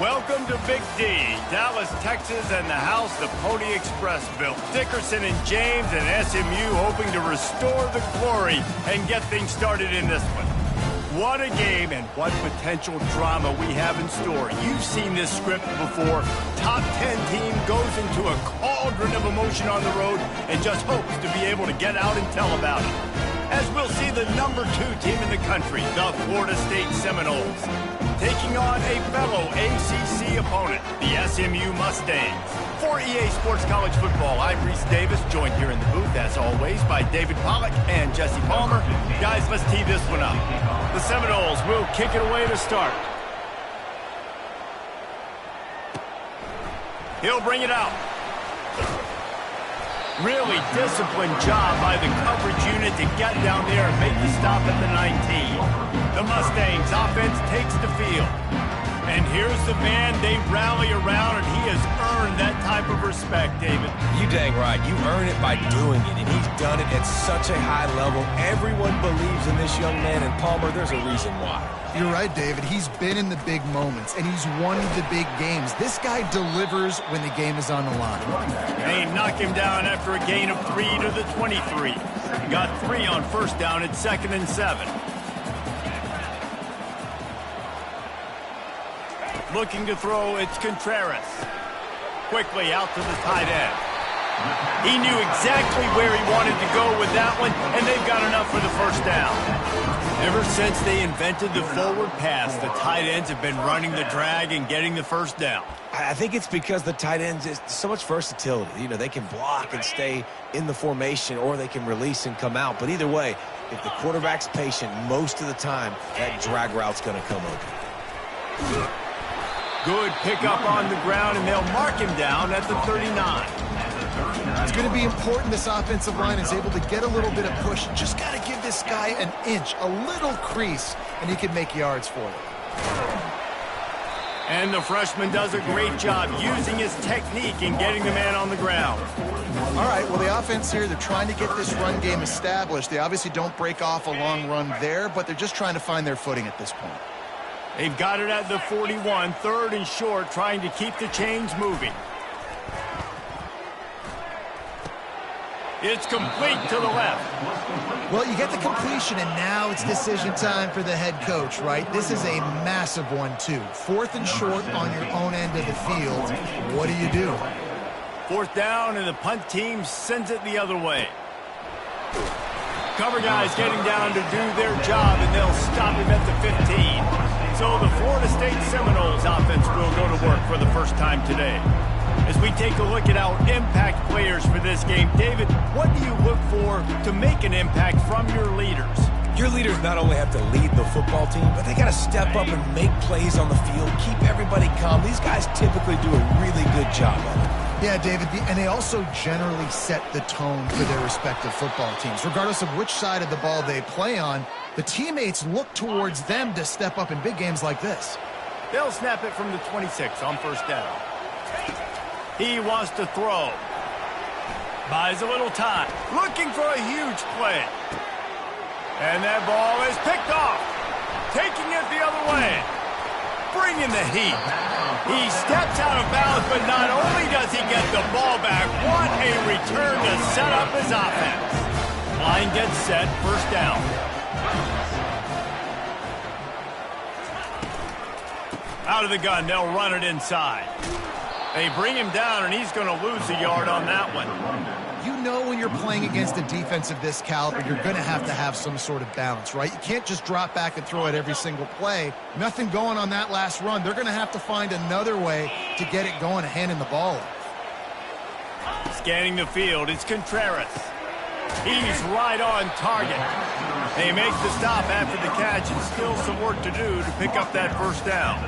Welcome to Big D, Dallas, Texas, and the house the Pony Express built. Dickerson and James and SMU hoping to restore the glory and get things started in this one. What a game and what potential drama we have in store. You've seen this script before. Top 10 team goes into a cauldron of emotion on the road and just hopes to be able to get out and tell about it. As we'll see the number 2 team in the country, the Florida State Seminoles, taking on a fellow ACC opponent, the SMU Mustangs. For EA Sports College Football, I'm Reese Davis, joined here in the booth, as always, by David Pollack and Jesse Palmer. Guys, let's tee this one up. The Seminoles will kick it away to start. He'll bring it out. Really disciplined job by the coverage unit to get down there and make the stop at the 19. The Mustangs offense takes the field. And here's the man they rally around, and he has earned that type of respect, David. You dang right. You earn it by doing it, and he's done it at such a high level. Everyone believes in this young man, and Palmer, there's a reason why. You're right, David. He's been in the big moments, and he's won the big games. This guy delivers when the game is on the line. They knock him down after a gain of 3 to the 23. Got 3 on first down at 2nd and 7. Looking to throw, it's Contreras. Quickly out to the tight end. He knew exactly where he wanted to go with that one, and they've got enough for the first down. Ever since they invented the forward pass, the tight ends have been running the drag and getting the first down. I think it's because the tight ends is so much versatility. You know, they can block and stay in the formation, or they can release and come out. But either way, if the quarterback's patient most of the time, that drag route's going to come open. Good pickup on the ground, and they'll mark him down at the 39. It's going to be important this offensive line is able to get a little bit of push. Just got to give this guy an inch, a little crease, and he can make yards for it. And the freshman does a great job using his technique in getting the man on the ground. All right, well, the offense here, they're trying to get this run game established. They obviously don't break off a long run there, but they're just trying to find their footing at this point. They've got it at the 41, 3rd and short, trying to keep the chains moving. It's complete to the left. Well, you get the completion, and now it's decision time for the head coach, right? This is a massive one, too. 4th and short on your own end of the field. What do you do? 4th down, and the punt team sends it the other way. Cover guys getting down to do their job, and they'll stop him at the 15. So the Florida State Seminoles offense will go to work for the first time today. As we take a look at our impact players for this game, David, what do you look for to make an impact from your leaders? Your leaders not only have to lead the football team, but they got to step up and make plays on the field, keep everybody calm. These guys typically do a really good job of it. Yeah, David, and they also generally set the tone for their respective football teams. Regardless of which side of the ball they play on, the teammates look towards them to step up in big games like this. They'll snap it from the 26 on first down. He wants to throw. Buys a little time. Looking for a huge play. And that ball is picked off. Taking it the other way. Bringing the heat. He steps out of bounds, but not only does he get the ball back, what a return to set up his offense. Line gets set, first down. Out of the gun, they'll run it inside. They bring him down, and he's going to lose a yard on that one. You know when you're playing against a defense of this caliber, you're going to have some sort of balance, right? You can't just drop back and throw it every single play. Nothing going on that last run. They're going to have to find another way to get it going and handing the ball off. Scanning the field, it's Contreras. He's right on target. They make the stop after the catch, and still some work to do to pick up that first down.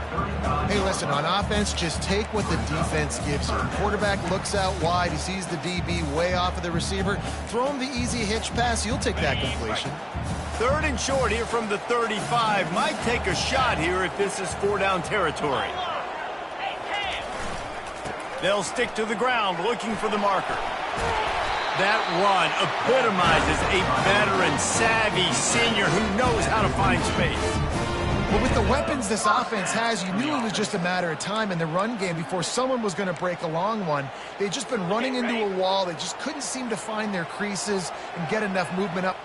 Hey, listen, on offense, just take what the defense gives you. Quarterback looks out wide. He sees the DB way off of the receiver. Throw him the easy hitch pass. You'll take that completion. 3rd and short here from the 35. Might take a shot here if this is 4-down territory. They'll stick to the ground looking for the marker. That run epitomizes a veteran, savvy senior who knows how to find space. But with the weapons this offense has, you knew it was just a matter of time in the run game before someone was going to break a long one. They'd just been running into a wall. They just couldn't seem to find their creases and get enough movement up.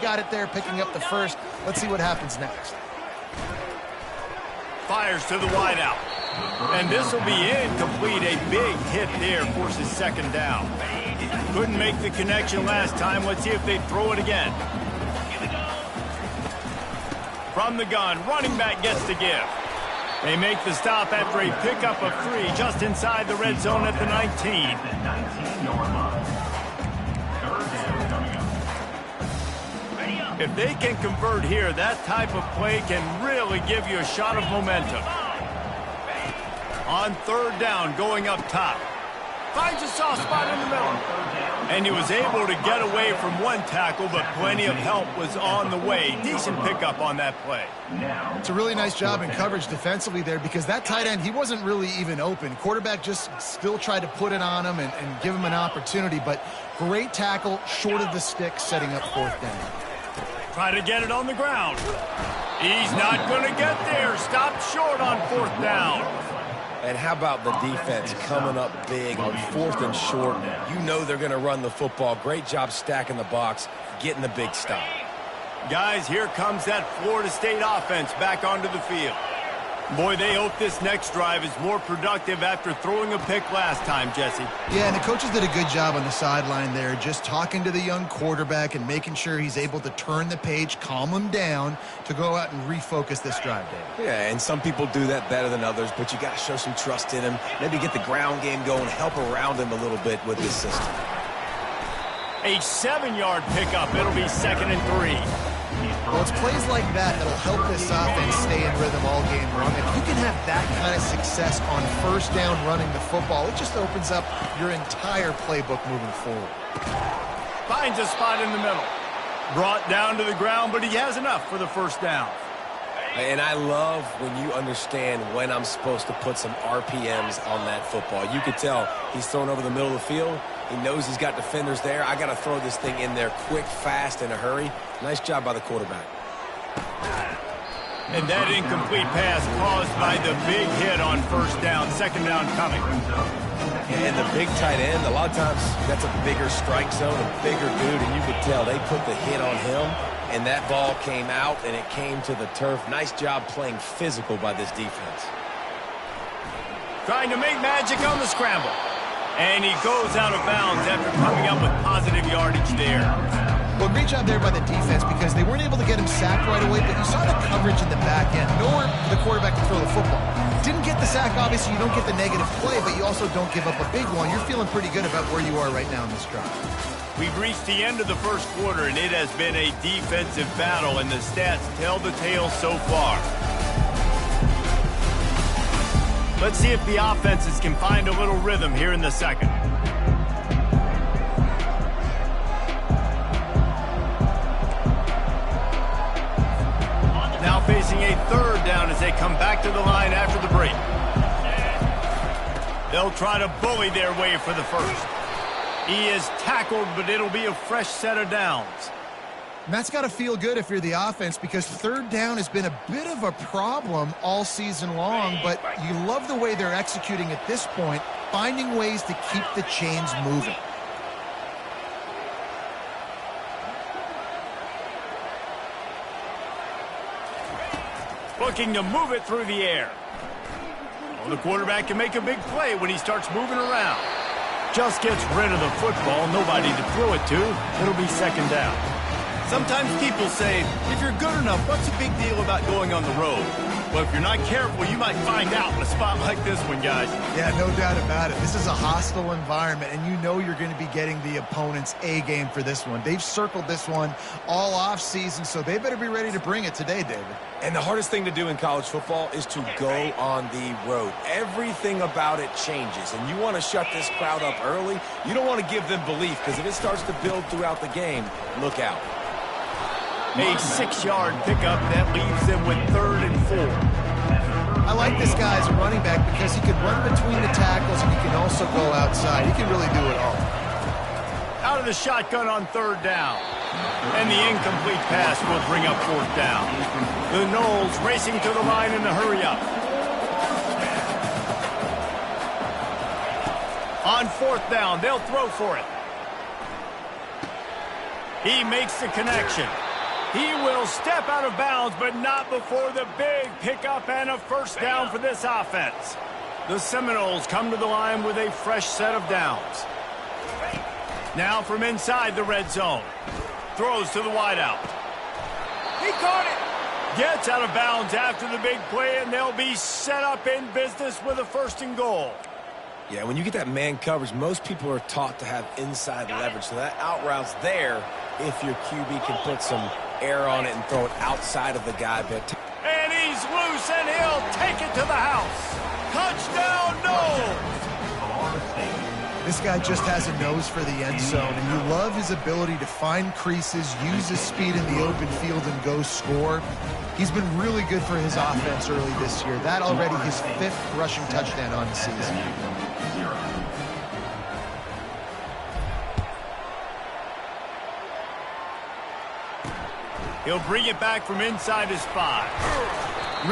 Got it there, picking up the first. Let's see what happens next. Fires to the wideout. And this will be incomplete. A big hit there forces second down. Couldn't make the connection last time. Let's see if they throw it again. From the gun, running back gets the give. They make the stop after a pickup of 3 just inside the red zone at the 19. If they can convert here, that type of play can really give you a shot of momentum. On third down, going up top. Finds a soft spot in the middle. And he was able to get away from one tackle, but plenty of help was on the way. Decent pickup on that play. It's a really nice job in coverage defensively there because that tight end, he wasn't really even open. Quarterback just still tried to put it on him and give him an opportunity, but great tackle, short of the stick, setting up fourth down. Try to get it on the ground. He's not going to get there. Stopped short on fourth down. And how about the defense coming up big on fourth and short? You know they're going to run the football. Great job stacking the box, getting the big stop. Guys, here comes that Florida State offense back onto the field. Boy, they hope this next drive is more productive after throwing a pick last time, Jesse. Yeah, and the coaches did a good job on the sideline there, just talking to the young quarterback and making sure he's able to turn the page, calm him down to go out and refocus this drive, Dave. Yeah, and some people do that better than others, but you got to show some trust in him. Maybe get the ground game going, help around him a little bit with this system. A 7-yard pickup. It'll be 2nd and 3. Well, it's plays like that that'll help this offense stay in rhythm all game long. If you can have that kind of success on first down running the football, it just opens up your entire playbook moving forward. Finds a spot in the middle. Brought down to the ground, but he has enough for the first down. And I love when you understand when I'm supposed to put some RPMs on that football. You could tell he's thrown over the middle of the field. He knows he's got defenders there. I got to throw this thing in there quick, fast, in a hurry. Nice job by the quarterback. And that incomplete pass caused by the big hit on first down. Second down coming. And the big tight end, a lot of times that's a bigger strike zone, a bigger dude, and you could tell they put the hit on him, and that ball came out, and it came to the turf. Nice job playing physical by this defense. Trying to make magic on the scramble. And he goes out of bounds after coming up with positive yardage there. Well, great job there by the defense because they weren't able to get him sacked right away, but you saw the coverage in the back end. Nowhere for the quarterback to throw the football. Didn't get the sack, obviously you don't get the negative play, but you also don't give up a big one. You're feeling pretty good about where you are right now in this drive. We've reached the end of the first quarter, and it has been a defensive battle, and the stats tell the tale so far. Let's see if the offenses can find a little rhythm here in the second. Now facing a third down as they come back to the line after the break. They'll try to bully their way for the first. He is tackled, but it'll be a fresh set of downs. And that's got to feel good if you're the offense because third down has been a bit of a problem all season long, but you love the way they're executing at this point, finding ways to keep the chains moving. Looking to move it through the air. Well, the quarterback can make a big play when he starts moving around. Just gets rid of the football, nobody to throw it to. It'll be second down. Sometimes people say, if you're good enough, what's the big deal about going on the road? Well, if you're not careful, you might find out in a spot like this one, guys. Yeah, no doubt about it. This is a hostile environment, and you know you're going to be getting the opponent's A game for this one. They've circled this one all off season, so they better be ready to bring it today, David. And the hardest thing to do in college football is to go on the road. Everything about it changes, and you want to shut this crowd up early. You don't want to give them belief, because if it starts to build throughout the game, look out. A 6-yard pickup that leaves them with 3rd and 4. I like this guy as a running back because he can run between the tackles and he can also go outside. He can really do it all. Out of the shotgun on 3rd down. And the incomplete pass will bring up 4th down. The Noles racing to the line in the hurry-up. On 4th down, they'll throw for it. He makes the connection. He will step out of bounds, but not before the big pickup and a 1st down for this offense. The Seminoles come to the line with a fresh set of downs. Now from inside the red zone. Throws to the wideout. He caught it. Gets out of bounds after the big play, and they'll be set up in business with a 1st and goal. Yeah, when you get that man coverage, most people are taught to have inside leverage. So that out route's there if your QB can put some air on it and throw it outside of the guy. But and he's loose, and he'll take it to the house. Touchdown, Noles! This guy just has a nose for the end zone, and you love his ability to find creases, use his speed in the open field, and go score. He's been really good for his offense early this year. That already his 5th rushing touchdown on the season. He'll bring it back from inside his 5.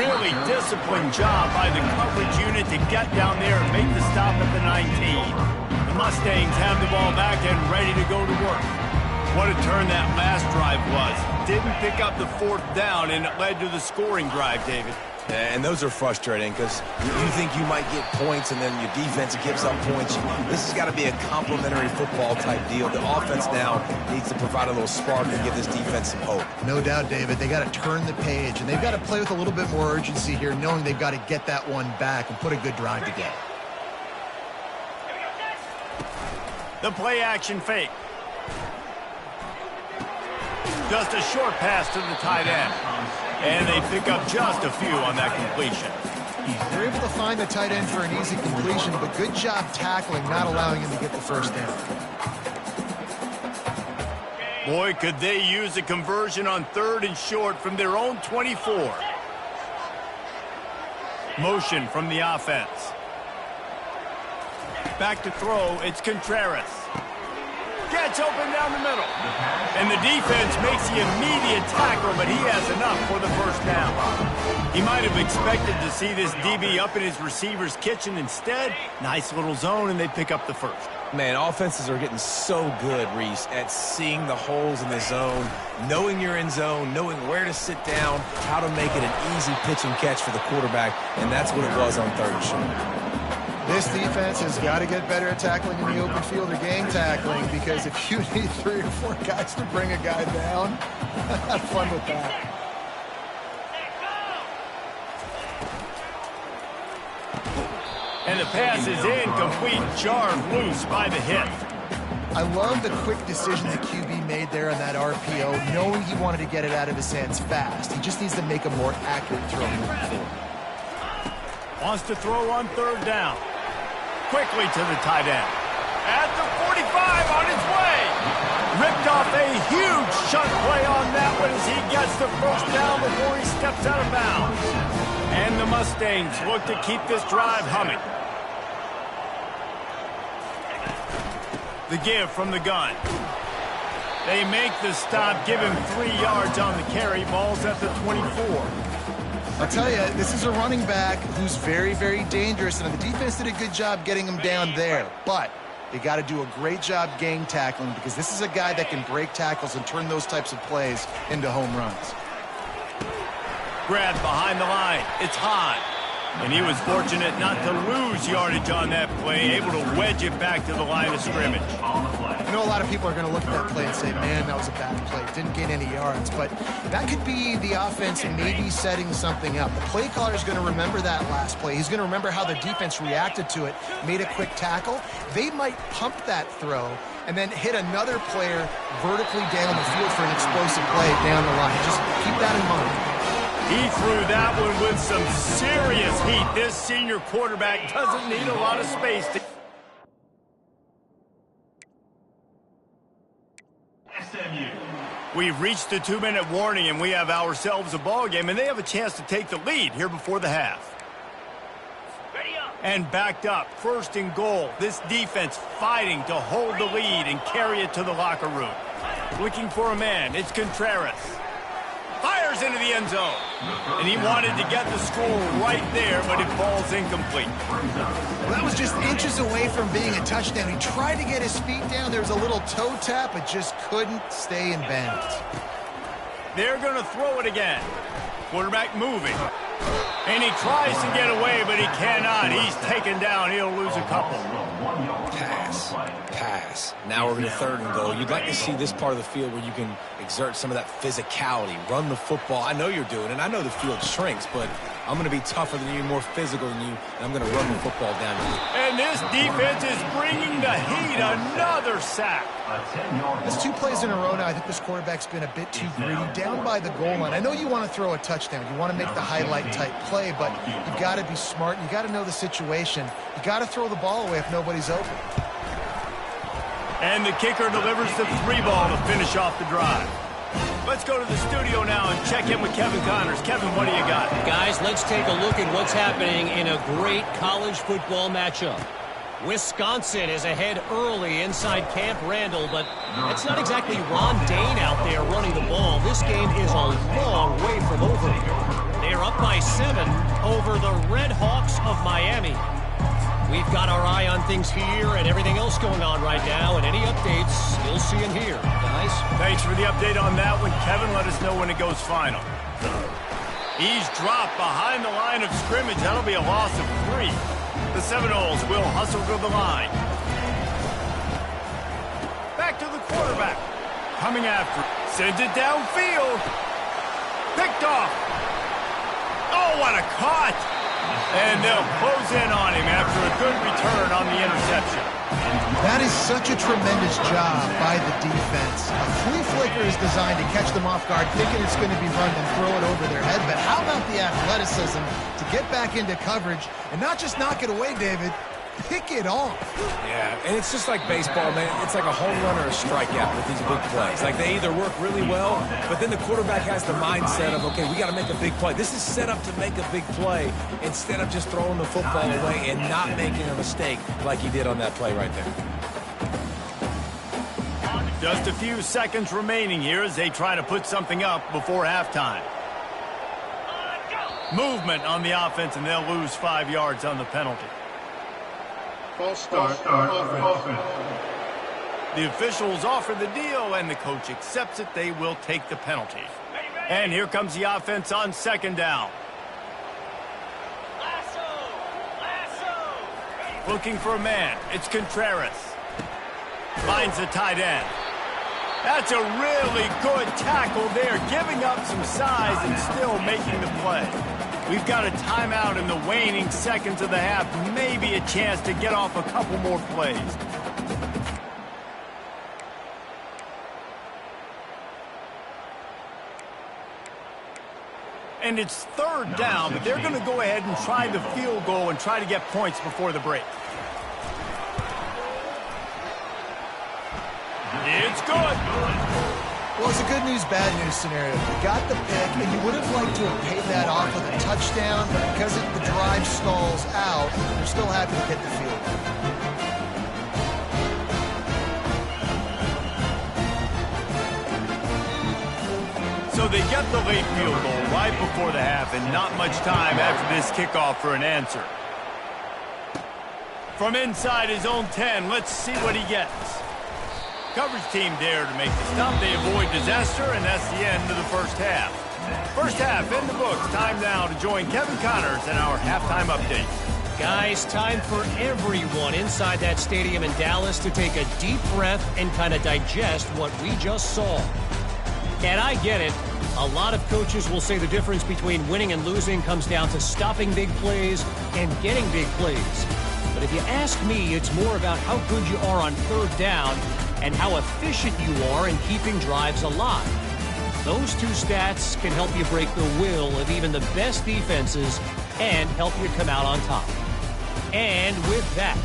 Really disciplined job by the coverage unit to get down there and make the stop at the 19. The Mustangs have the ball back and ready to go to work. What a turn that last drive was. Didn't pick up the 4th down, and it led to the scoring drive, David. and those are frustrating because you think you might get points and then your defense gives up points. This has got to be a complementary football type deal. The offense now needs to provide a little spark and give this defense some hope. No doubt, David. They got to turn the page, and they've got to play with a little bit more urgency here, knowing they've got to get that one back and put a good drive together. The play action fake. Just a short pass to the tight end. And they pick up just a few on that completion. They're able to find the tight end for an easy completion, but good job tackling, not allowing him to get the first down. Boy, could they use a conversion on 3rd and short from their own 24. Motion from the offense. Back to throw, it's Contreras. Gets open down the middle. And the defense makes the immediate tackle, but he has enough for the first down. He might have expected to see this DB up in his receiver's kitchen. Instead, nice little zone, and they pick up the first. Man, offenses are getting so good, Reese, at seeing the holes in the zone, knowing you're in zone, knowing where to sit down, how to make it an easy pitch and catch for the quarterback, and that's what it was on 3rd and short. This defense has got to get better at tackling in the open field or gang tackling, because if you need 3 or 4 guys to bring a guy down, have fun with that. And the pass is incomplete, jarred loose by the hit. I love the quick decision the QB made there on that RPO, knowing he wanted to get it out of his hands fast. He just needs to make a more accurate throw moving forward. Wants to throw on 3rd down. Quickly to the tight end. At the 45 on his way. Ripped off a huge shunt play on that one as he gets the first down before he steps out of bounds. And the Mustangs look to keep this drive humming. The give from the gun. They make the stop, give him 3 yards on the carry. Ball's at the 24. I'll tell you, this is a running back who's very, very dangerous, and the defense did a good job getting him down there. But they got to do a great job gang tackling, because this is a guy that can break tackles and turn those types of plays into home runs. Grabbed behind the line. It's high. And he was fortunate not to lose yardage on that play, able to wedge it back to the line of scrimmage. I know a lot of people are going to look at that play and say, man, that was a bad play. Didn't gain any yards. But that could be the offense maybe setting something up. The play caller is going to remember that last play. He's going to remember how the defense reacted to it, made a quick tackle. They might pump that throw and then hit another player vertically down the field for an explosive play down the line. Just keep that in mind. He threw that one with some serious heat. This senior quarterback doesn't need a lot of space to... SMU. We've reached the 2-minute warning, and we have ourselves a ball game, and they have a chance to take the lead here before the half. And backed up, 1st and goal. This defense fighting to hold the lead and carry it to the locker room. Looking for a man. It's Contreras. Fires into the end zone. And he wanted to get the score right there, but it falls incomplete. Well, that was just inches away from being a touchdown. He tried to get his feet down. There was a little toe tap, but just couldn't stay in bounds. They're going to throw it again. Quarterback moving. And he tries to get away, but he cannot. He's taken down. He'll lose a couple. Pass. Now we're in 3rd and goal. You'd like to see this part of the field where you can exert some of that physicality, run the football. I know you're doing it. I know the field shrinks, but I'm going to be tougher than you, more physical than you, and I'm going to run the football down to you. And this defense is bringing the heat. Another sack. That's 2 plays in a row now. I think this quarterback's been a bit too greedy. Down by the goal line. I know you want to throw a touchdown. You want to make the highlight-type play, but you've got to be smart. You've got to know the situation. You've got to throw the ball away if nobody's open. And the kicker delivers the 3 ball to finish off the drive. Let's go to the studio now and check in with Kevin Connors. Kevin, what do you got? Guys, let's take a look at what's happening in a great college football matchup. Wisconsin is ahead early inside Camp Randall, but it's not exactly Ron Dane out there running the ball. This game is a long way from over. They're up by 7 over the Red Hawks of Miami. We've got our eye on things here and everything else going on right now, and any updates you'll see and hear. Guys? Thanks for the update on that one, Kevin. Let us know when it goes final. He's dropped behind the line of scrimmage. That'll be a loss of 3. The Seminoles will hustle to the line. Back to the quarterback. Coming after it. Sends it downfield. Picked off. Oh, what a cut. And they'll close in on him after a good return on the interception. That is such a tremendous job by the defense. A flea flicker is designed to catch them off guard, thinking it's going to be run and throw it over their head. But how about the athleticism to get back into coverage and not just knock it away, David, pick it off. Yeah, and it's just like baseball, man. It's like a home run or a strikeout with these big plays. Like, they either work really well, but then the quarterback has the mindset of, okay, we got to make a big play. This is set up to make a big play instead of just throwing the football away and not making a mistake like he did on that play right there. Just a few seconds remaining here as they try to put something up before halftime. Movement on the offense, and they'll lose 5 yards on the penalty. False start offense. The officials offer the deal, and the coach accepts it. They will take the penalty. And here comes the offense on 2nd down. Looking for a man. It's Contreras. Finds the tight end. That's a really good tackle there, giving up some size and still making the play. We've got a timeout in the waning seconds of the half. Maybe a chance to get off a couple more plays. And it's 3rd down, but they're going to go ahead and try the field goal and try to get points before the break. It's good. Well, it's a good news, bad news scenario. You got the pick, and you would have liked to have paid that off with a touchdown, but because the drive stalls out, you're still happy to get the field goal. So they get the late field goal right before the half, and not much time after this kickoff for an answer. From inside his own 10, let's see what he gets. Coverage team there to make the stop. They avoid disaster, and that's the end of the first half. First half in the books. Time now to join Kevin Connors in our halftime update. Guys, time for everyone inside that stadium in Dallas to take a deep breath and kind of digest what we just saw. And I get it. A lot of coaches will say the difference between winning and losing comes down to stopping big plays and getting big plays. But if you ask me, it's more about how good you are on third down and how efficient you are in keeping drives alive. Those two stats can help you break the will of even the best defenses and help you come out on top. And with that,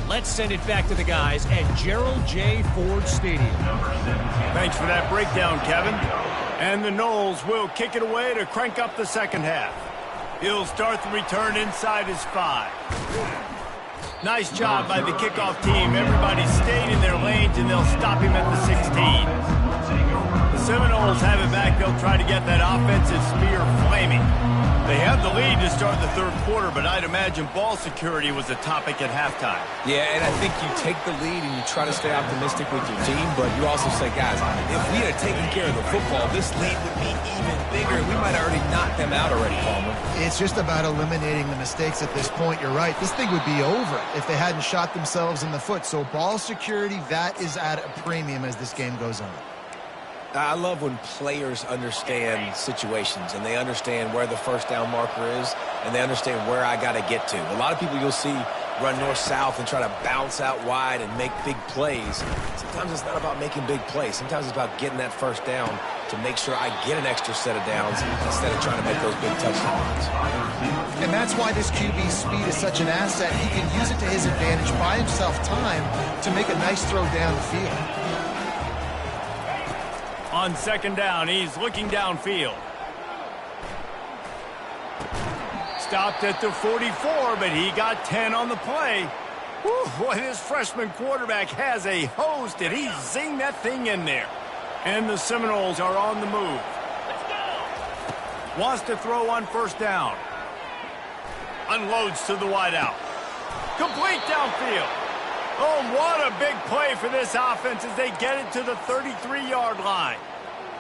let's send it back to the guys at Gerald J. Ford Stadium. Thanks for that breakdown, Kevin. And the Noles will kick it away to crank up the second half. He'll start the return inside his 5. Nice job by the kickoff team. Everybody stayed in their lanes, and they'll stop him at the 16. The Seminoles have it back. They'll try to get that offensive spear flaming. They have the lead to start the third quarter, but I'd imagine ball security was a topic at halftime. Yeah, and I think you take the lead and you try to stay optimistic with your team, but you also say, guys, if we had taken care of the football, this lead would be even bigger. We might have already knocked them out already, Palmer. It's just about eliminating the mistakes at this point. You're right. This thing would be over if they hadn't shot themselves in the foot. So ball security, that is at a premium as this game goes on. I love when players understand situations and they understand where the first down marker is and they understand where I got to get to. A lot of people you'll see run north-south and try to bounce out wide and make big plays. Sometimes it's not about making big plays. Sometimes it's about getting that first down to make sure I get an extra set of downs instead of trying to make those big touchdowns. And that's why this QB's speed is such an asset. He can use it to his advantage, buy himself time to make a nice throw down the field. On second down, he's looking downfield. Stopped at the 44, but he got 10 on the play. Whew, boy, this freshman quarterback has a hose. Did he zing that thing in there? And the Seminoles are on the move. Let's go. Wants to throw on first down. Unloads to the wideout. Complete downfield. Oh, what a big play for this offense as they get it to the 33-yard line.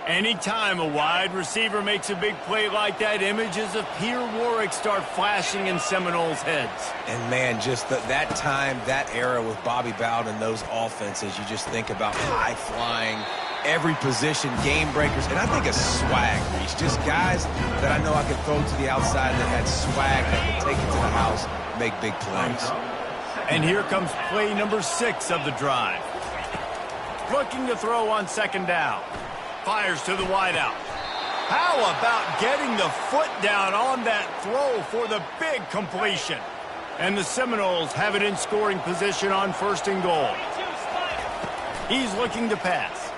Anytime a wide receiver makes a big play like that, images of Peter Warwick start flashing in Seminoles' heads. And, man, just that time, that era with Bobby Bowden and those offenses, you just think about high-flying, every position, game breakers, and I think a swag reach. Just guys that I know I could throw to the outside that had swag that could take it to the house, make big plays. And here comes play number 6 of the drive. Looking to throw on second down. Fires to the wideout. How about getting the foot down on that throw for the big completion? And the Seminoles have it in scoring position on first and goal. He's looking to pass.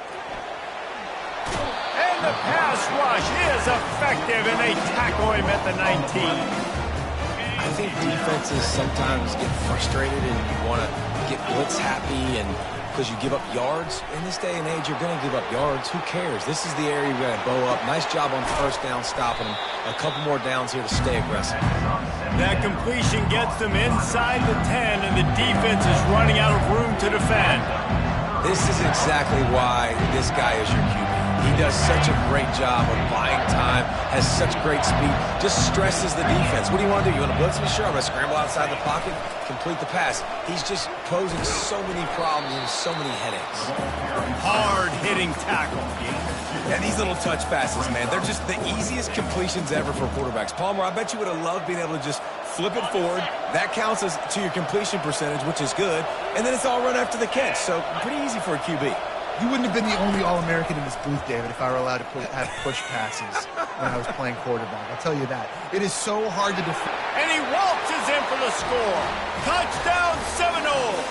And the pass rush is effective, and they tackle him at the 19. I think defenses sometimes get frustrated and you want to get blitz happy and because you give up yards. In this day and age, you're going to give up yards. Who cares? This is the area you're going to bow up. Nice job on first down stopping them. A couple more downs here to stay aggressive. That completion gets them inside the 10, and the defense is running out of room to defend. This is exactly why this guy is your QB. He does such a great job of buying time, has such great speed, just stresses the defense. What do you want to do? You want to blitz me? Sure, I'm going to scramble outside the pocket, complete the pass. He's just posing so many problems and so many headaches. Hard-hitting tackle. And these little touch passes, man, they're just the easiest completions ever for quarterbacks. Palmer, I bet you would have loved being able to just flip it forward. That counts as to your completion percentage, which is good. And then it's all run after the catch, so pretty easy for a QB. You wouldn't have been the only All-American in this booth, David, if I were allowed to have push passes when I was playing quarterback. I'll tell you that. It is so hard to defend. And he waltzes in for the score. Touchdown, Seminoles.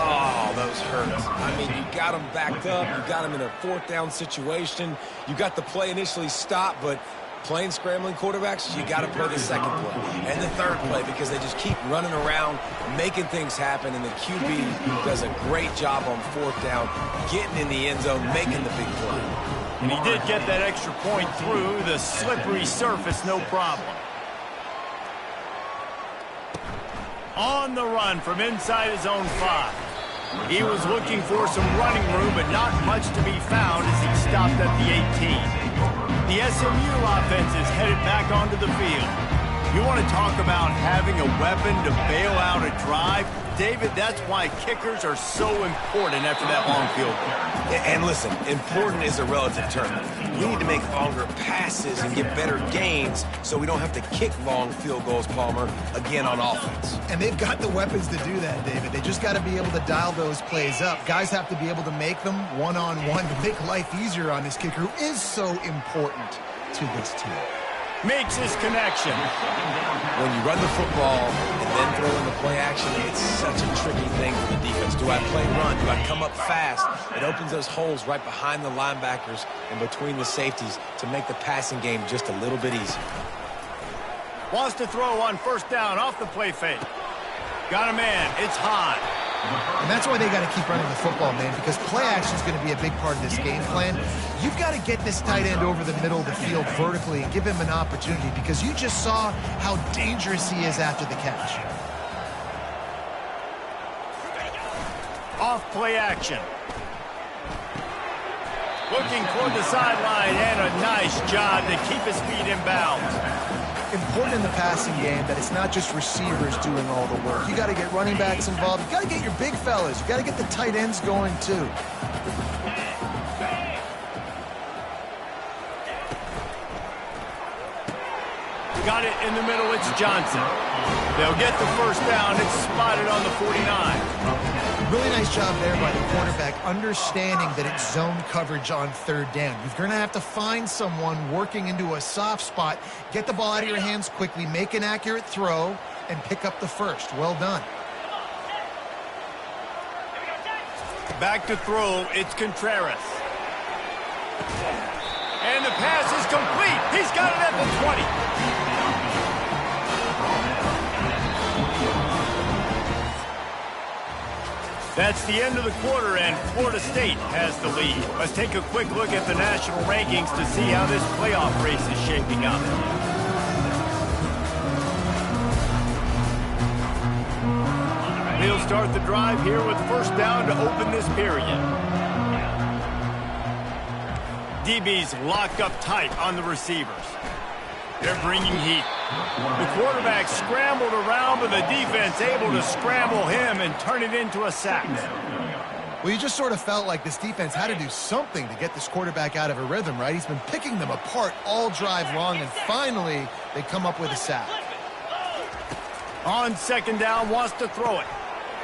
Oh, those hurt. I mean, you got them backed up. You got them in a fourth down situation. You got the play initially stopped, but playing scrambling quarterbacks, you got to play the second play and the third play because they just keep running around, making things happen, and the QB does a great job on fourth down, getting in the end zone, making the big play. And he did get that extra point through the slippery surface, no problem. On the run from inside his own 5. He was looking for some running room, but not much to be found as he stopped at the 18. The SMU offense is headed back onto the field. You want to talk about having a weapon to bail out a drive? David, that's why kickers are so important after that long field goal. And listen, important is a relative term. We need to make longer passes and get better gains so we don't have to kick long field goals, Palmer, again on offense. And they've got the weapons to do that, David. They just got to be able to dial those plays up. Guys have to be able to make them one-on-one to make life easier on this kicker who is so important to this team. Makes his connection. When you run the football and then throw in the play action, it's such a tricky thing for the defense. Do I play run? Do I come up fast? It opens those holes right behind the linebackers and between the safeties to make the passing game just a little bit easier. Wants to throw on first down off the play fake. Got a man. It's high. And that's why they got to keep running the football, man, because play action is going to be a big part of this game plan. You've got to get this tight end over the middle of the field vertically and give him an opportunity because you just saw how dangerous he is after the catch. Off play action. Looking toward the sideline and a nice job to keep his feet in bounds. Important in the passing game that it's not just receivers doing all the work. You got to get running backs involved. You got to get your big fellas. You got to get the tight ends going too. Got it in the middle. It's Johnson. They'll get the first down. It's spotted on the 49. Really nice job there by the quarterback, understanding that it's zone coverage on third down. You're going to have to find someone working into a soft spot, get the ball out of your hands quickly, make an accurate throw, and pick up the first. Well done. Back to throw. It's Contreras. And the pass is complete. He's got it at the 20. That's the end of the quarter, and Florida State has the lead. Let's take a quick look at the national rankings to see how this playoff race is shaping up. We'll start the drive here with first down to open this period. DB's locked up tight on the receivers. They're bringing heat. The quarterback scrambled around, but the defense able to scramble him and turn it into a sack. Well, you just sort of felt like this defense had to do something to get this quarterback out of a rhythm, right? He's been picking them apart all drive long, and finally they come up with a sack. On second down, wants to throw it.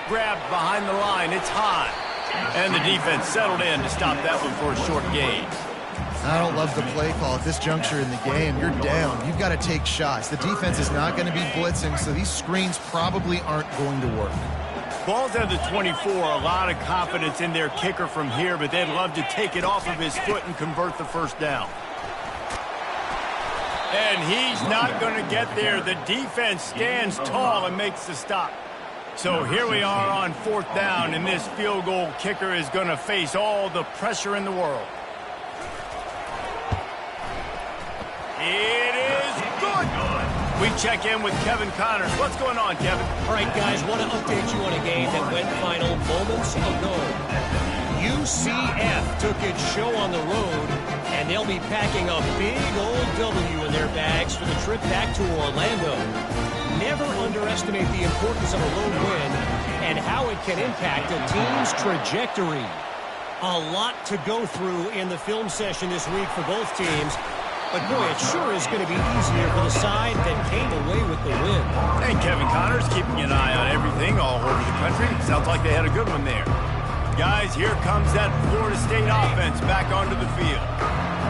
Grabbed behind the line. It's high. And the defense settled in to stop that one for a short gain. I don't love the play call at this juncture in the game. You're down. You've got to take shots. The defense is not going to be blitzing, so these screens probably aren't going to work. Ball's at the 24. A lot of confidence in their kicker from here, but they'd love to take it off of his foot and convert the first down. And he's not going to get there. The defense stands tall and makes the stop. So here we are on fourth down, and this field goal kicker is going to face all the pressure in the world. It is good. We check in with Kevin Connors. What's going on, Kevin? All right, guys, want to update you on a game that went final moments ago. UCF took its show on the road, and they'll be packing a big old W in their bags for the trip back to Orlando. Never underestimate the importance of a road win and how it can impact a team's trajectory. A lot to go through in the film session this week for both teams. But, boy, it sure is going to be easier for the side that came away with the win. And Kevin Connors keeping an eye on everything all over the country. Sounds like they had a good one there. Guys, here comes that Florida State offense back onto the field.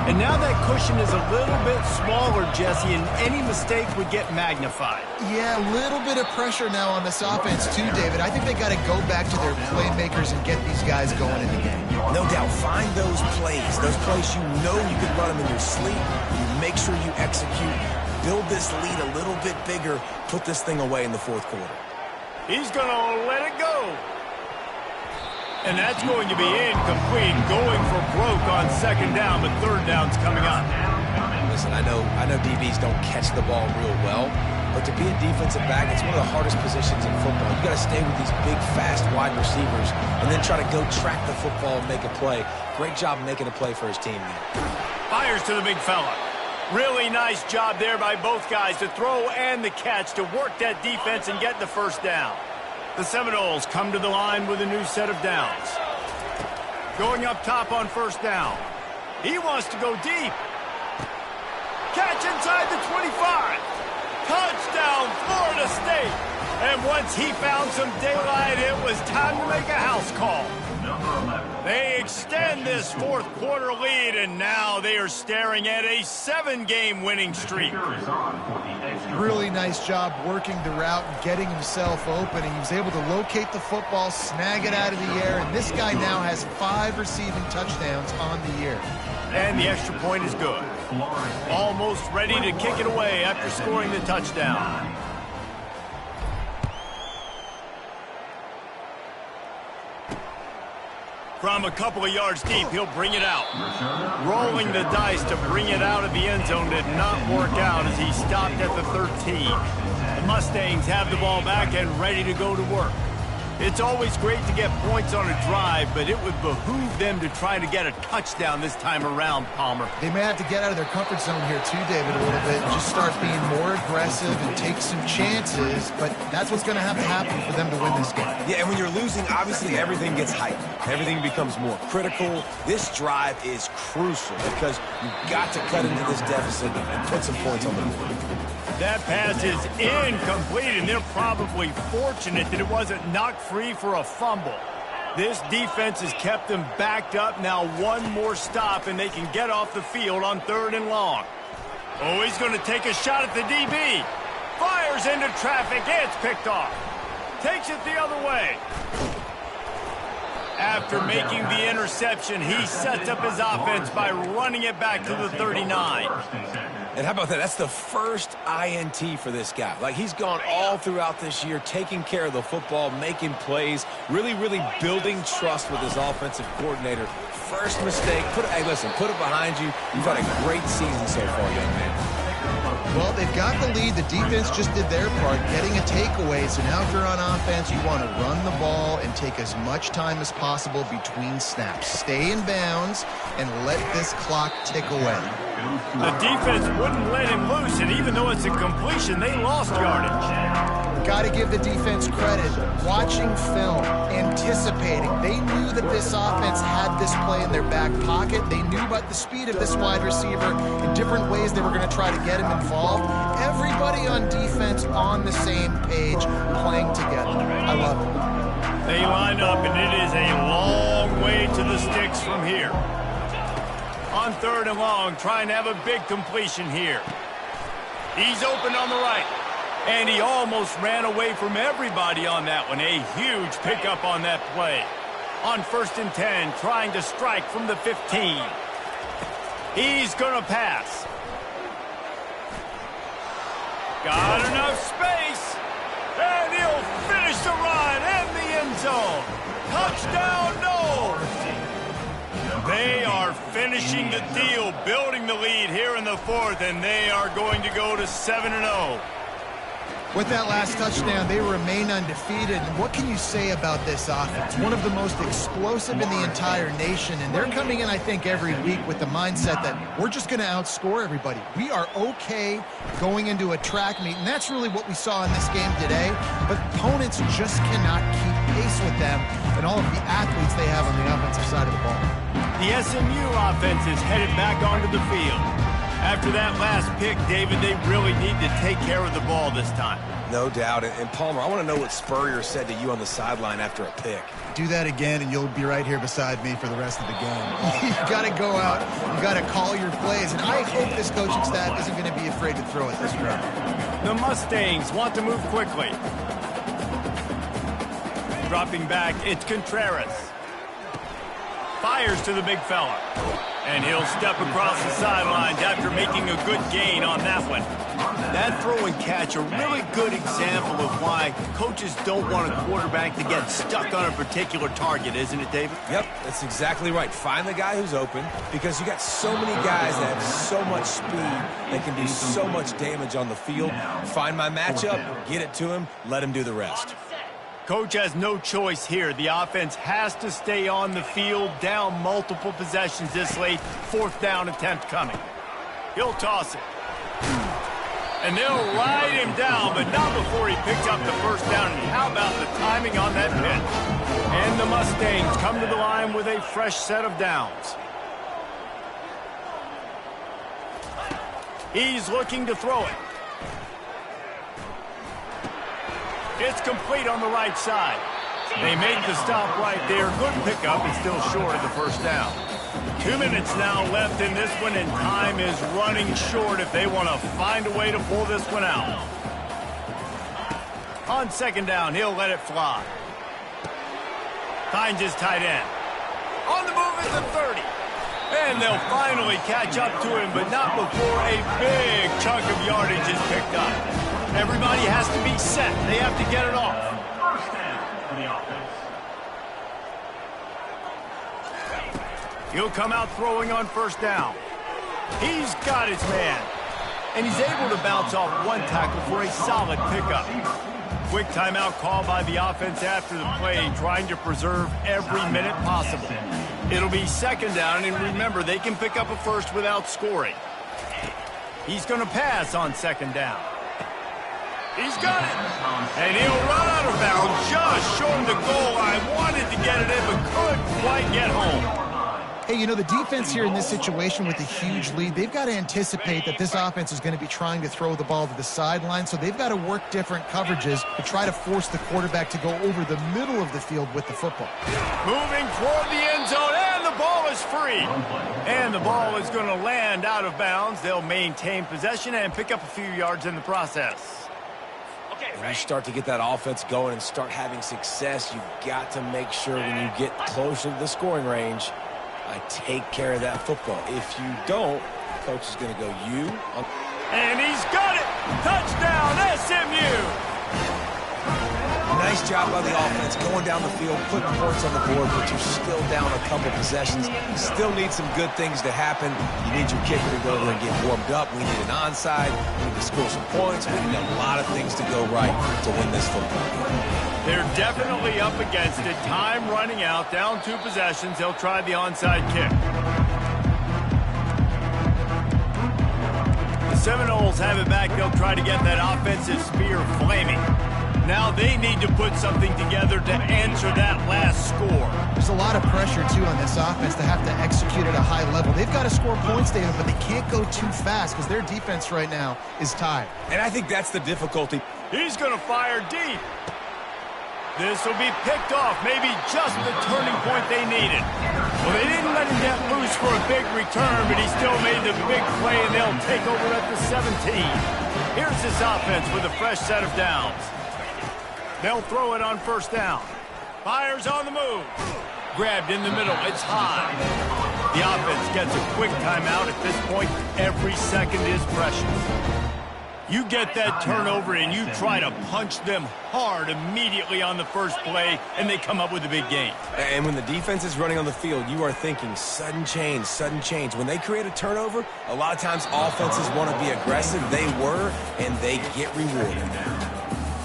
And now that cushion is a little bit smaller, Jesse, and any mistake would get magnified. Yeah, a little bit of pressure now on this offense too, David. I think they got to go back to their playmakers and get these guys going in the game. No doubt, find those plays you know you can run them in your sleep. You make sure you execute, build this lead a little bit bigger, put this thing away in the fourth quarter. He's going to let it go. And that's going to be incomplete, going for broke on second down, but third down's coming up. Listen, I know DBs don't catch the ball real well, But to be a defensive back, it's one of the hardest positions in football. You've got to stay with these big, fast, wide receivers and then try to go track the football and make a play. Great job making a play for his team there. Fires to the big fella. Really nice job there by both guys to throw and the catch to work that defense and get the first down. The Seminoles come to the line with a new set of downs. Going up top on first down. He wants to go deep. Catch inside the 25. Touchdown, Florida State. And once he found some daylight, it was time to make a house call. They extend this fourth quarter lead, and now they are staring at a 7-game winning streak. Really nice job working the route and getting himself open. He was able to locate the football, snag it out of the air, and this guy now has 5 receiving touchdowns on the year. And the extra point is good. Almost ready to kick it away after scoring the touchdown. From a couple of yards deep, he'll bring it out. Rolling the dice to bring it out of the end zone did not work out as he stopped at the 13. The Mustangs have the ball back and ready to go to work. It's always great to get points on a drive, but it would behoove them to try to get a touchdown this time around, Palmer. They may have to get out of their comfort zone here too, David, a little bit. Just start being more aggressive and take some chances, but that's what's going to have to happen for them to win this game. Yeah, and when you're losing, obviously everything gets heightened. Everything becomes more critical. This drive is crucial because you've got to cut into this deficit and put some points on the board. That pass is incomplete, and they're probably fortunate that it wasn't knocked free for a fumble. This defense has kept them backed up. Now one more stop, and they can get off the field on 3rd and long. Oh, he's going to take a shot at the DB. Fires into traffic. It's picked off. Takes it the other way. After making the interception, he sets up his offense by running it back to the 39. And how about that? That's the first INT for this guy. Like, he's gone all throughout this year, taking care of the football, making plays, really building trust with his offensive coordinator. First mistake, hey, listen, put it behind you. You've had a great season so far, young man. Well, they've got the lead. The defense just did their part, getting a takeaway. So now if you're on offense, you want to run the ball and take as much time as possible between snaps. Stay in bounds and let this clock tick away. The defense wouldn't let him loose, and even though it's a completion, they lost yardage. Got to give the defense credit. Watching film, anticipating. They knew that this offense had this play in their back pocket. They knew about the speed of this wide receiver in different ways they were going to try to get him involved. Everybody on defense on the same page, playing together. I love it. They line up, and it is a long way to the sticks from here. On 3rd and long, trying to have a big completion here. He's open on the right. And he almost ran away from everybody on that one. A huge pickup on that play. On 1st and 10, trying to strike from the 15. He's going to pass. Got enough space. And he'll finish the run in the end zone. Touchdown, no. They are finishing the deal, building the lead here in the 4th, and they are going to go to 7-0. With that last touchdown, they remain undefeated. And what can you say about this offense? One of the most explosive in the entire nation. And they're coming in, I think, every week with the mindset that we're just going to outscore everybody. We are okay going into a track meet. And that's really what we saw in this game today. But opponents just cannot keep pace with them and all of the athletes they have on the offensive side of the ball. The SMU offense is headed back onto the field. After that last pick, David, they really need to take care of the ball this time. No doubt. And Palmer, I want to know what Spurrier said to you on the sideline after a pick. Do that again, and you'll be right here beside me for the rest of the game. You got to go out. You got to call your plays. And I hope this coaching staff isn't going to be afraid to throw at this crowd. The Mustangs want to move quickly. Dropping back, it's Contreras. Fires to the big fella. And he'll step across the sidelines after making a good gain on that one. That throw and catch, a really good example of why coaches don't want a quarterback to get stuck on a particular target, isn't it, David? Yep, that's exactly right. Find the guy who's open, because you got so many guys that have so much speed that can do so much damage on the field. Find my matchup, get it to him, let him do the rest. Coach has no choice here. The offense has to stay on the field, down multiple possessions this late. 4th down attempt coming. He'll toss it. And they'll ride him down, but not before he picks up the first down. And how about the timing on that pitch? And the Mustangs come to the line with a fresh set of downs. He's looking to throw it. It's complete on the right side. They make the stop right there. Good pickup, and still short of the first down. 2 minutes now left in this one, and time is running short if they want to find a way to pull this one out. On 2nd down, he'll let it fly. Finds his tight end. On the move at the 30. And they'll finally catch up to him, but not before a big chunk of yardage is picked up. Everybody has to be set. They have to get it off. First down for the offense. He'll come out throwing on 1st down. He's got his man. And he's able to bounce off one tackle for a solid pickup. Quick timeout call by the offense after the play, trying to preserve every minute possible. It'll be 2nd down, and remember, they can pick up a first without scoring. He's going to pass on 2nd down. He's got it. And he'll run out of bounds just short of the goal line. Wanted to get it in, but couldn't quite get home. Hey, you know, the defense here in this situation with a huge lead, they've got to anticipate that this offense is going to be trying to throw the ball to the sideline, so they've got to work different coverages to try to force the quarterback to go over the middle of the field with the football. Moving toward the end zone, and the ball is free. And the ball is going to land out of bounds. They'll maintain possession and pick up a few yards in the process. When you start to get that offense going and start having success, you've got to make sure when you get closer to the scoring range, take care of that football. If you don't, coach is going to go And he's got it! Touchdown, SMU! Nice job by the offense going down the field, putting points on the board, but you're still down a couple possessions. Still need some good things to happen. You need your kicker to go over and get warmed up. We need an onside. We need to score some points. We need a lot of things to go right to win this football game. They're definitely up against it. Time running out, down 2 possessions. They'll try the onside kick. The Seminoles have it back. They'll try to get that offensive spear flaming. Now they need to put something together to answer that last score. There's a lot of pressure, too, on this offense to have to execute at a high level. They've got to score points, David, but they can't go too fast because their defense right now is tired. And I think that's the difficulty. He's going to fire deep. This will be picked off, maybe just the turning point they needed. Well, they didn't let him get loose for a big return, but he still made the big play, and they'll take over at the 17. Here's this offense with a fresh set of downs. They'll throw it on 1st down. Fires on the move. Grabbed in the middle. It's high. The offense gets a quick timeout. At this point, every second is precious. You get that turnover and you try to punch them hard immediately on the first play, and they come up with a big gain. And when the defense is running on the field, you are thinking sudden change, sudden change. When they create a turnover, a lot of times offenses want to be aggressive. They were, and they get rewarded.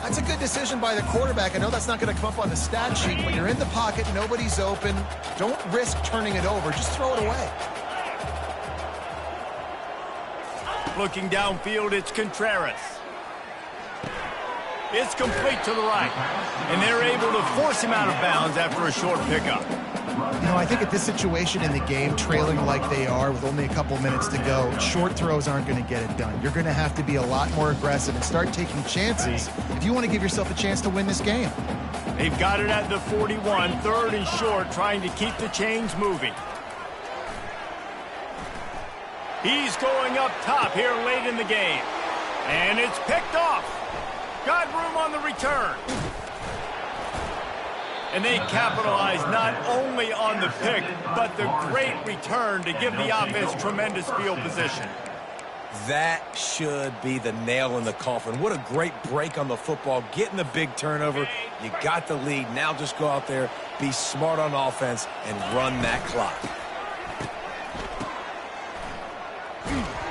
That's a good decision by the quarterback. I know that's not going to come up on the stat sheet. When you're in the pocket, nobody's open. Don't risk turning it over. Just throw it away. Looking downfield, it's Contreras. It's complete to the right. And they're able to force him out of bounds after a short pickup. You know, I think at this situation in the game, trailing like they are with only a couple minutes to go, short throws aren't going to get it done. You're going to have to be a lot more aggressive and start taking chances if you want to give yourself a chance to win this game. They've got it at the 41, 3rd and short, trying to keep the chains moving. He's going up top here late in the game. And it's picked off. Got room on the return. And they capitalize not only on the pick, but the great return to give the offense tremendous field position. That should be the nail in the coffin. What a great break on the football. Getting the big turnover. You got the lead. Now just go out there, be smart on offense, and run that clock.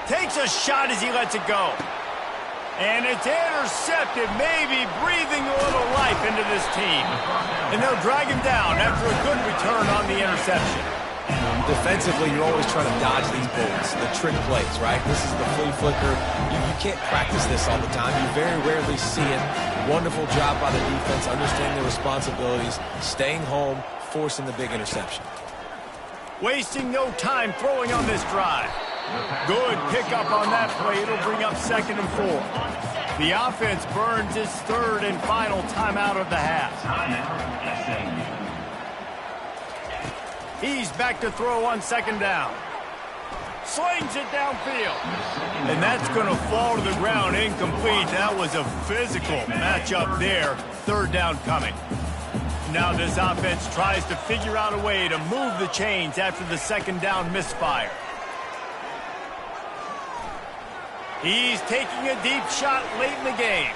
Takes a shot as he lets it go. And it's intercepted, maybe breathing a little life into this team. And they'll drag him down after a good return on the interception. Defensively, you're always trying to dodge these bullets, the trick plays, right? This is the flea flicker. You can't practice this all the time. You very rarely see it. Wonderful job by the defense, understanding the responsibilities, staying home, forcing the big interception. Wasting no time throwing on this drive. Good pickup on that play. It'll bring up 2nd and 4. The offense burns its 3rd and final timeout of the half. He's back to throw on 2nd down. Slings it downfield. And that's going to fall to the ground incomplete. That was a physical matchup there. 3rd down coming. Now this offense tries to figure out a way to move the chains after the 2nd down misfire. He's taking a deep shot late in the game.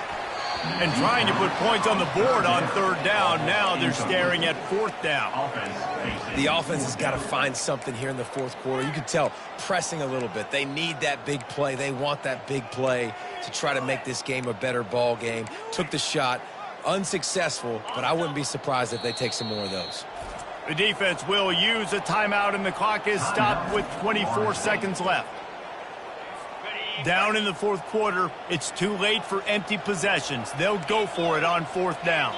And trying to put points on the board on 3rd down. Now they're staring at 4th down. The offense has got to find something here in the 4th quarter. You can tell pressing a little bit. They need that big play. They want that big play to try to make this game a better ball game. Took the shot. Unsuccessful, but I wouldn't be surprised if they take some more of those. The defense will use a timeout, and the clock is stopped with 24 seconds left. Down in the 4th quarter, it's too late for empty possessions. They'll go for it on 4th down.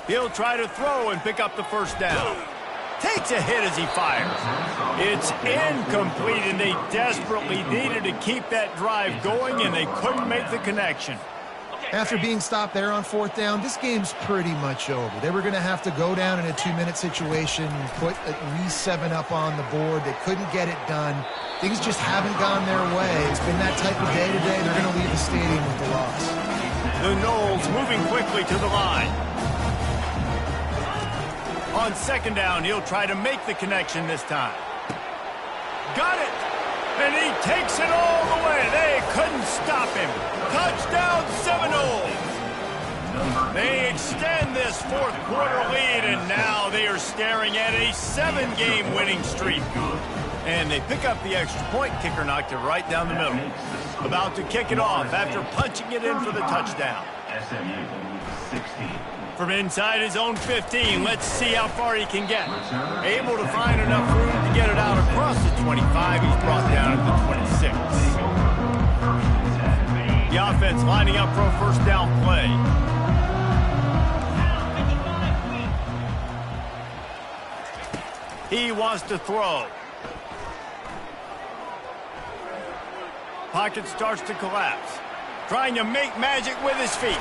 He'll try to throw and pick up the 1st down. Takes a hit as he fires. It's incomplete, and they desperately needed to keep that drive going, and they couldn't make the connection. After being stopped there on 4th down, this game's pretty much over. They were going to have to go down in a 2-minute situation and put at least 7 up on the board. They couldn't get it done. Things just haven't gone their way. It's been that type of day today. They're going to leave the stadium with the loss. The Noles moving quickly to the line. On 2nd down, he'll try to make the connection this time. Got it! And he takes it all the way. They couldn't stop him. Touchdown Seminoles. They extend this 4th quarter lead, and now they are staring at a 7-game winning streak. And they pick up the extra point. Kicker knocked it right down the middle. About to kick it off after punching it in for the touchdown. SMU 16. From inside his own 15, let's see how far he can get. Able to find enough room to get it out across the 25. He's brought down at the 26. The offense lining up for a 1st down play. He wants to throw. Pocket starts to collapse. Trying to make magic with his feet.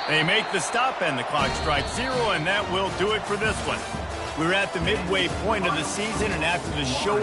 They make the stop, and the clock strikes 0, and that will do it for this one. We're at the midway point of the season, and after the show